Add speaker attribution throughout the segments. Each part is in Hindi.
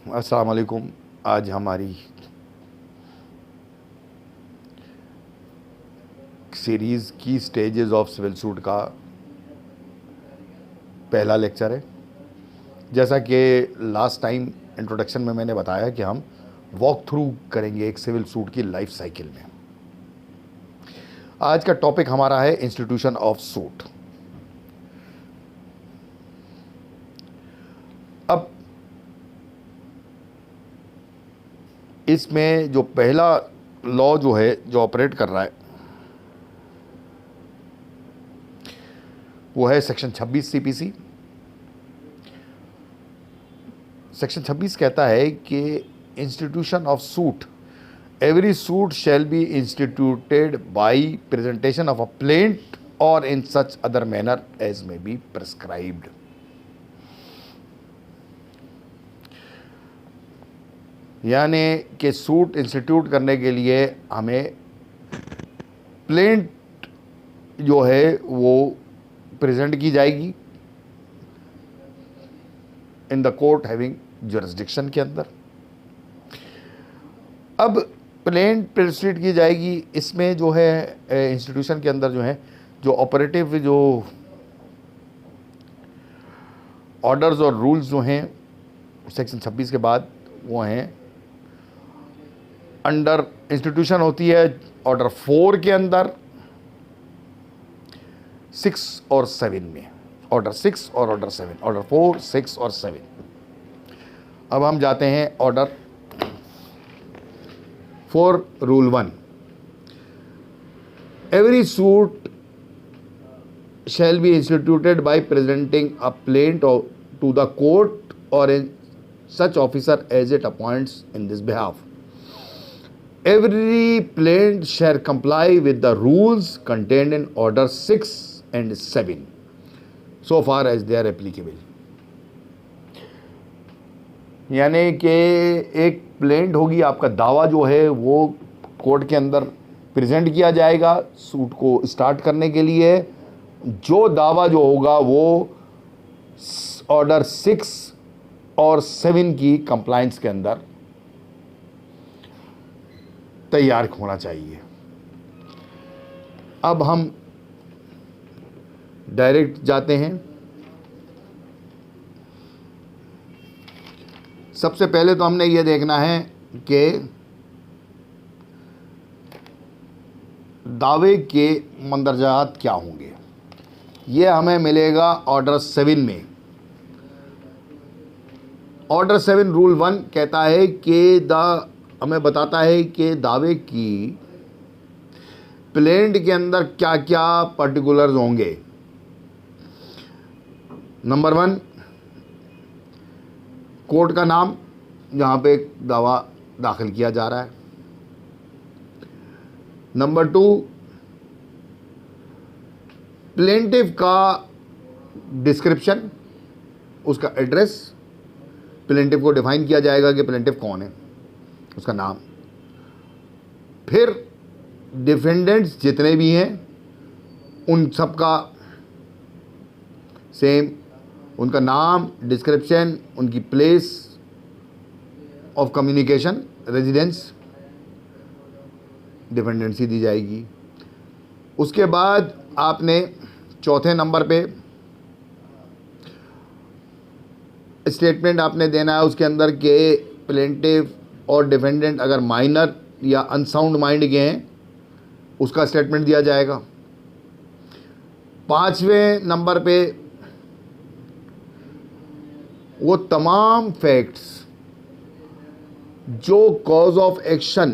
Speaker 1: अस्सलाम वालेकुम। आज हमारी सीरीज़ की स्टेजेस ऑफ सिविल सूट का पहला लेक्चर है। जैसा कि लास्ट टाइम इंट्रोडक्शन में मैंने बताया कि हम वॉक थ्रू करेंगे एक सिविल सूट की लाइफ साइकिल में। आज का टॉपिक हमारा है इंस्टीट्यूशन ऑफ सूट। अब इसमें जो पहला लॉ जो है जो ऑपरेट कर रहा है वो है सेक्शन 26 सीपीसी। सेक्शन 26 कहता है कि institution of suit, every suit shall be instituted by presentation of a plaint और in such other manner as may be prescribed. यानी कि सूट इंस्टीट्यूट करने के लिए हमें प्लेंट जो है वो प्रेजेंट की जाएगी in the court having jurisdiction के अंदर। अब प्लेंट प्रेजेंट की जाएगी, इसमें जो है इंस्टीट्यूशन के अंदर जो है जो ऑपरेटिव जो ऑर्डर्स और रूल्स जो हैं सेक्शन 26 के बाद वो हैं अंडर इंस्टीट्यूशन होती है ऑर्डर 4 के अंदर, 6 और 7 में, ऑर्डर 6 और ऑर्डर 7, ऑर्डर 4, 6 और 7। अब हम जाते हैं order 4 rule 1। Every suit shall be instituted by presenting a plaint to the court or in such officer as it appoints in this behalf. Every plaint shall comply with the rules contained in order 6 and 7 so far as they are applicable. यानी कि एक प्लेंट होगी, आपका दावा जो है वो कोर्ट के अंदर प्रेजेंट किया जाएगा सूट को स्टार्ट करने के लिए। जो दावा जो होगा वो ऑर्डर 6 और 7 की कंप्लायंस के अंदर तैयार होना चाहिए। अब हम डायरेक्ट जाते हैं। सबसे पहले तो हमने ये देखना है कि दावे के मंदरजात क्या होंगे। ये हमें मिलेगा ऑर्डर 7 में। ऑर्डर 7 रूल 1 कहता है कि हमें बताता है कि दावे की प्लेंट के अंदर क्या क्या पर्टिकुलर्स होंगे। नंबर 1, कोर्ट का नाम जहाँ पे दावा दाखिल किया जा रहा है। नंबर 2, प्लेंटिव का डिस्क्रिप्शन, उसका एड्रेस, प्लेंटिव को डिफाइन किया जाएगा कि प्लेंटिव कौन है, उसका नाम। फिर डिफेंडेंट्स जितने भी हैं उन सब का सेम, उनका नाम, डिस्क्रिप्शन, उनकी प्लेस ऑफ कम्युनिकेशन, रेजिडेंस, डिफेंडेंसी दी जाएगी। उसके बाद आपने चौथे नंबर पे स्टेटमेंट आपने देना है उसके अंदर के प्लेंटिव और डिफेंडेंट अगर माइनर या अनसाउंड माइंड के हैं उसका स्टेटमेंट दिया जाएगा। 5वें नंबर पे वो तमाम फैक्ट्स जो कॉज ऑफ एक्शन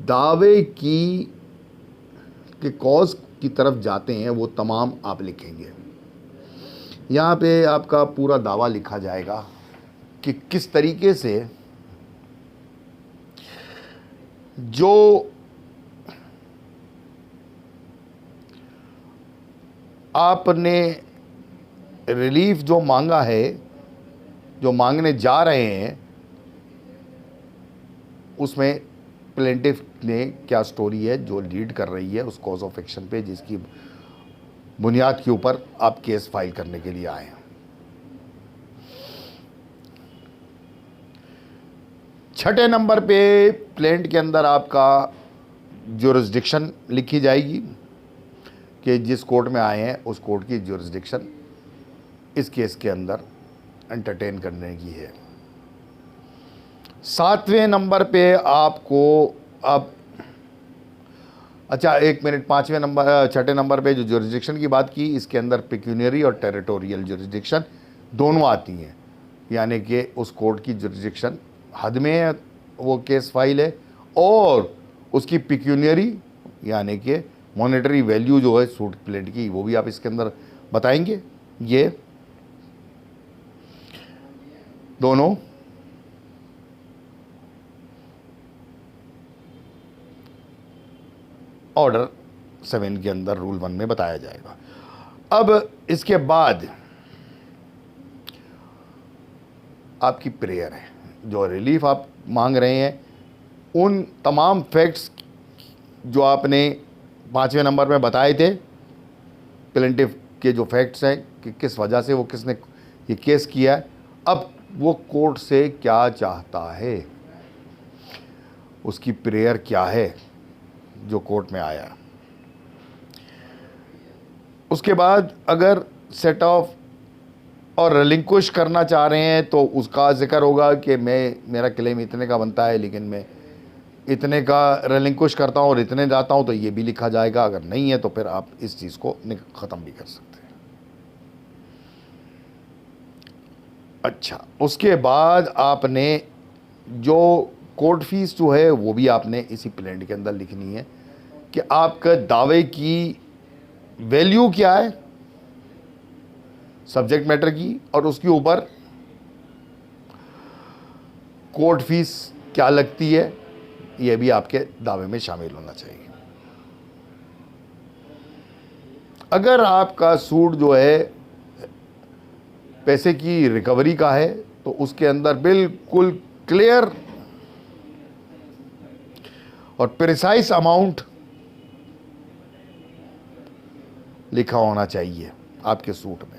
Speaker 1: दावे के कॉज की तरफ जाते हैं वो तमाम आप लिखेंगे। यहाँ पे आपका पूरा दावा लिखा जाएगा कि किस तरीके से जो आपने रिलीफ जो मांगा है, जो मांगने जा रहे हैं, उसमें प्लेंटिफ ने क्या स्टोरी है जो लीड कर रही है उस कॉज ऑफ एक्शन पे जिसकी बुनियाद के ऊपर आप केस फाइल करने के लिए आए हैं। छठे नंबर पे प्लेंट के अंदर आपका जुरिस्डिक्शन लिखी जाएगी कि जिस कोर्ट में आए हैं उस कोर्ट की जुरिस्डिक्शन इस केस के अंदर एंटरटेन करने की है। सातवें नंबर पे आपको अब अच्छा एक मिनट, पाँचवें नंबर छठे नंबर पे जो जुरिस्डिक्शन की बात की, इसके अंदर पिक्यूनियरी और टेरिटोरियल जुरिस्डिक्शन दोनों आती हैं, यानी कि उस कोर्ट की जुरिस्डिक्शन हद में है वो केस फाइल है, और उसकी पिक्यूनियरी यानी कि मॉनेटरी वैल्यू जो है सूट प्लेंट की वो भी आप इसके अंदर बताएंगे। ये दोनों ऑर्डर 7 के अंदर रूल 1 में बताया जाएगा। अब इसके बाद आपकी प्रेयर है, जो रिलीफ आप मांग रहे हैं, उन तमाम फैक्ट्स जो आपने 5वें नंबर में बताए थे, प्लेंटिफ के जो फैक्ट्स हैं कि किस वजह से वो किसने ये केस किया है, अब वो कोर्ट से क्या चाहता है, उसकी प्रेयर क्या है जो कोर्ट में आया। उसके बाद अगर सेट ऑफ और रिलिंक्विश करना चाह रहे हैं तो उसका जिक्र होगा कि मेरा क्लेम इतने का बनता है, लेकिन मैं इतने का रिलिंक्विश करता हूं और इतने जाता हूं, तो ये भी लिखा जाएगा। अगर नहीं है तो फिर आप इस चीज़ को ख़त्म भी कर सकते हैं। अच्छा, उसके बाद आपने जो कोर्ट फीस जो है वो भी आपने इसी प्लेंट के अंदर लिखनी है कि आपका दावे की वैल्यू क्या है सब्जेक्ट मैटर की, और उसके ऊपर कोर्ट फीस क्या लगती है, यह भी आपके दावे में शामिल होना चाहिए। अगर आपका सूट जो है पैसे की रिकवरी का है तो उसके अंदर बिल्कुल क्लियर और प्रिसाइज अमाउंट लिखा होना चाहिए आपके सूट में।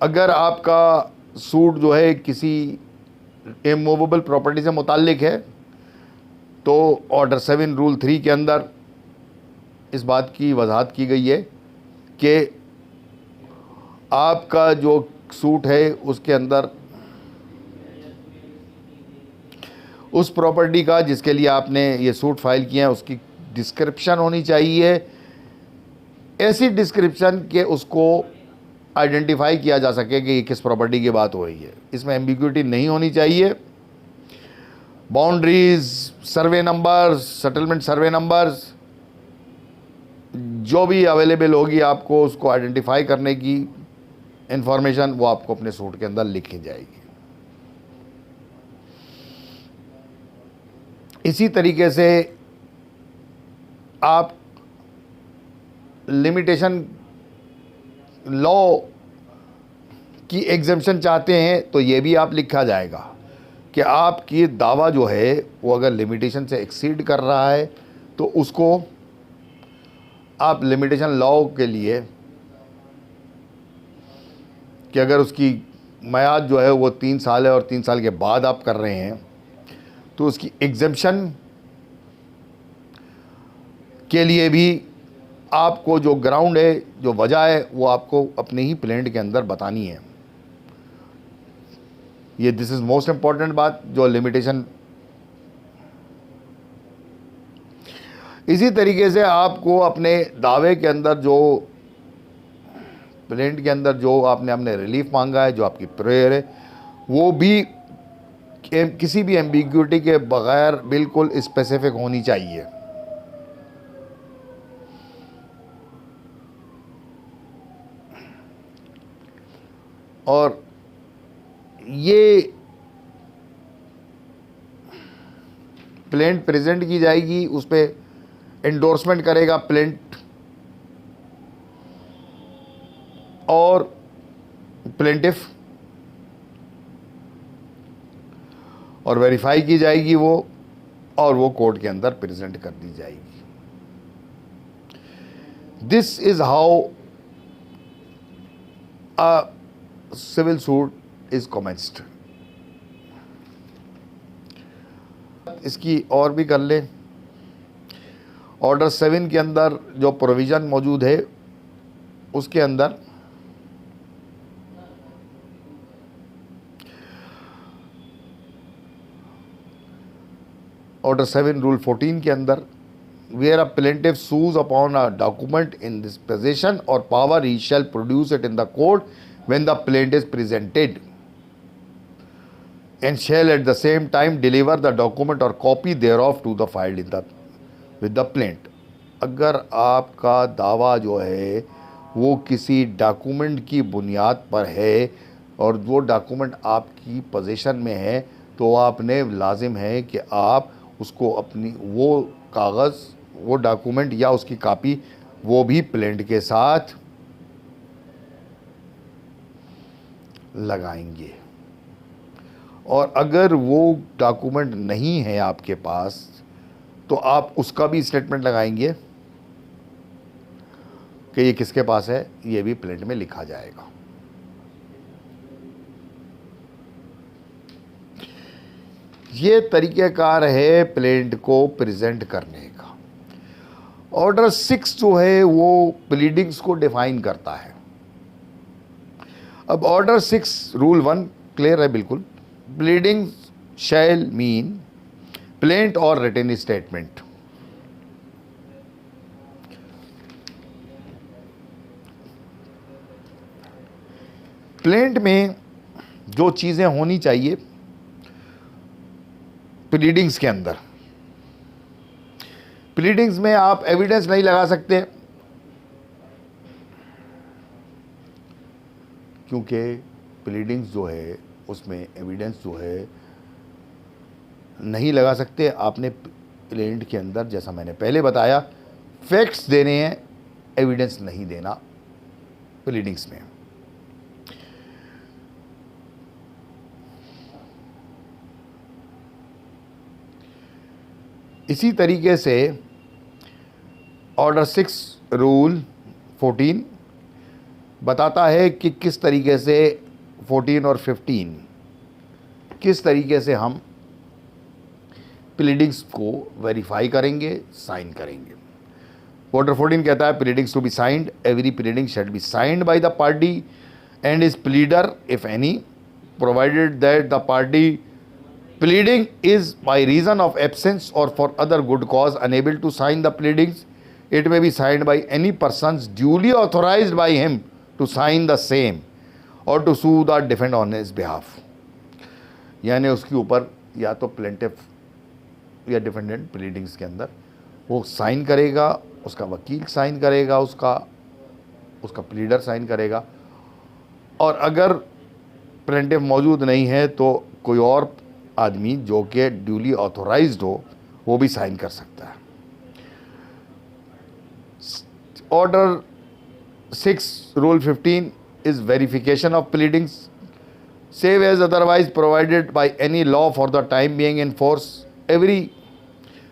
Speaker 1: अगर आपका सूट जो है किसी इमूवेबल प्रॉपर्टी से मुताल्लिक है तो ऑर्डर 7 रूल 3 के अंदर इस बात की वजाहत की गई है कि आपका जो सूट है उसके अंदर उस प्रॉपर्टी का जिसके लिए आपने ये सूट फाइल किया है उसकी डिस्क्रिप्शन होनी चाहिए, ऐसी डिस्क्रिप्शन के उसको आइडेंटिफाई किया जा सके कि ये किस प्रॉपर्टी की बात हो रही है। इसमें एम्बिग्युइटी नहीं होनी चाहिए। बाउंड्रीज, सर्वे नंबर्स, सेटलमेंट सर्वे नंबर्स जो भी अवेलेबल होगी आपको उसको आइडेंटिफाई करने की इंफॉर्मेशन वो आपको अपने सूट के अंदर लिखी जाएगी। इसी तरीके से आप लिमिटेशन लॉ की एग्जेम्पशन चाहते हैं तो ये भी आप लिखा जाएगा कि आपकी दावा जो है वो अगर लिमिटेशन से एक्सीड कर रहा है तो उसको आप लिमिटेशन लॉ के लिए कि अगर उसकी मियाद जो है वो 3 साल है और 3 साल के बाद आप कर रहे हैं तो उसकी एग्जेम्पशन के लिए भी आपको जो ग्राउंड है, जो वजह है, वो आपको अपने ही प्लेंट के अंदर बतानी है। ये दिस इज मोस्ट इंपॉर्टेंट बात जो लिमिटेशन। इसी तरीके से आपको अपने दावे के अंदर जो प्लेंट के अंदर जो आपने अपने रिलीफ मांगा है, जो आपकी प्रेयर है, वो भी किसी भी एम्बिग्यूटी के बगैर बिल्कुल स्पेसिफिक होनी चाहिए। और ये प्लेंट प्रेजेंट की जाएगी, उस पर एंडोर्समेंट करेगा प्लेंट और प्लेंटिफ, और वेरीफाई की जाएगी वो, और वो कोर्ट के अंदर प्रेजेंट कर दी जाएगी। This is how a civil suit is commenced. बात इसकी और भी कर लें। ऑर्डर 7 के अंदर जो प्रोविज़न मौजूद है उसके अंदर ऑर्डर 7 रूल 14 के अंदर where a plaintiff sues upon a document in this possession or power, he shall produce it in the court when the plaintiff is presented, and shall at the same time deliver the document or copy thereof to the filed in the with the plaint. अगर आपका दावा जो है वो किसी डॉक्यूमेंट की बुनियाद पर है और वो डॉक्यूमेंट आपकी पोजीशन में है, तो आपने लाजिम है कि आप उसको अपनी वो कागज़, वो डॉक्यूमेंट या उसकी कॉपी वो भी प्लेंट के साथ लगाएंगे। और अगर वो डॉक्यूमेंट नहीं है आपके पास तो आप उसका भी स्टेटमेंट लगाएंगे कि ये किसके पास है, ये भी प्लेंट में लिखा जाएगा। ये तरीक़ेकार है प्लेंट को प्रेजेंट करने का। ऑर्डर 6 जो है वो प्लीडिंग्स को डिफाइन करता है। अब ऑर्डर 6 रूल 1 क्लियर है बिल्कुल। प्लीडिंग्स शैल मीन प्लेंट और रिटन स्टेटमेंट। प्लेंट में जो चीज़ें होनी चाहिए प्लीडिंग्स के अंदर, प्लीडिंग्स में आप एविडेंस नहीं लगा सकते क्योंकि प्लीडिंग्स जो है उसमें एविडेंस जो है नहीं लगा सकते। आपने प्लेंट के अंदर, जैसा मैंने पहले बताया, फैक्ट्स देने हैं, एविडेंस नहीं देना प्लीडिंग्स में। इसी तरीके से ऑर्डर 6 रूल 14 बताता है कि किस तरीके से 14 और 15 किस तरीके से हम प्लीडिंग्स को वेरीफाई करेंगे, साइन करेंगे। ऑर्डर 14 कहता है pleadings to be signed, every pleading shall be signed by the party and is pleader if any, provided that the party pleading is by reason of absence or for other good cause unable to sign the pleadings, it may be signed by any persons duly authorized by him to sign the same or to sue the defendant on his behalf। यानी उसके ऊपर या तो प्लेंटिफ या डिफेंडेंट प्लीडिंग्स के अंदर वो साइन करेगा, उसका वकील साइन करेगा, उसका प्लीडर साइन करेगा, और अगर प्लेंटिफ मौजूद नहीं है तो कोई और आदमी जो कि ड्यूली ऑथोराइज्ड हो वो भी साइन कर सकता है। Order 6 rule 15 is verification of pleadings save as otherwise provided by any law for the time being in force. Every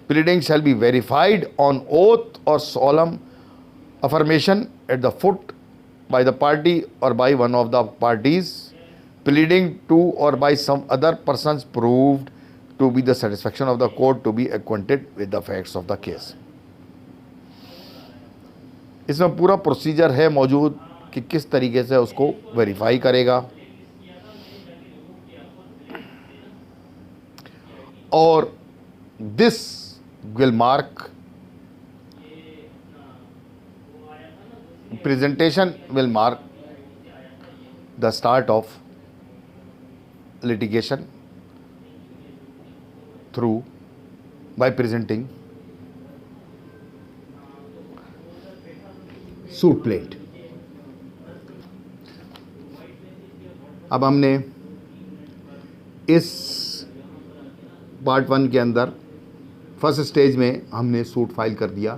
Speaker 1: pleading shall be verified on oath or solemn affirmation at the foot by the party or by one of the parties pleading to or by some other persons proved to be the satisfaction of the court to be acquainted with the facts of the case। इसमें पूरा प्रोसीजर है मौजूद कि किस तरीके से उसको वेरीफाई करेगा और this will mark presentation will mark the start of litigation through by presenting suit plate। अब हमने इस पार्ट 1 के अंदर फर्स्ट स्टेज में हमने सूट फाइल कर दिया।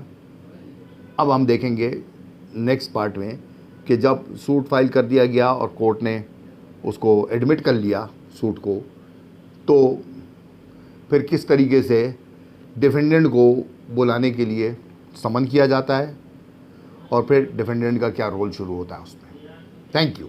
Speaker 1: अब हम देखेंगे नेक्स्ट पार्ट में कि जब सूट फाइल कर दिया गया और कोर्ट ने उसको एडमिट कर लिया सूट को, तो फिर किस तरीके से डिफेंडेंट को बुलाने के लिए समन किया जाता है और फिर डिफेंडेंट का क्या रोल शुरू होता है उसमें। Thank you.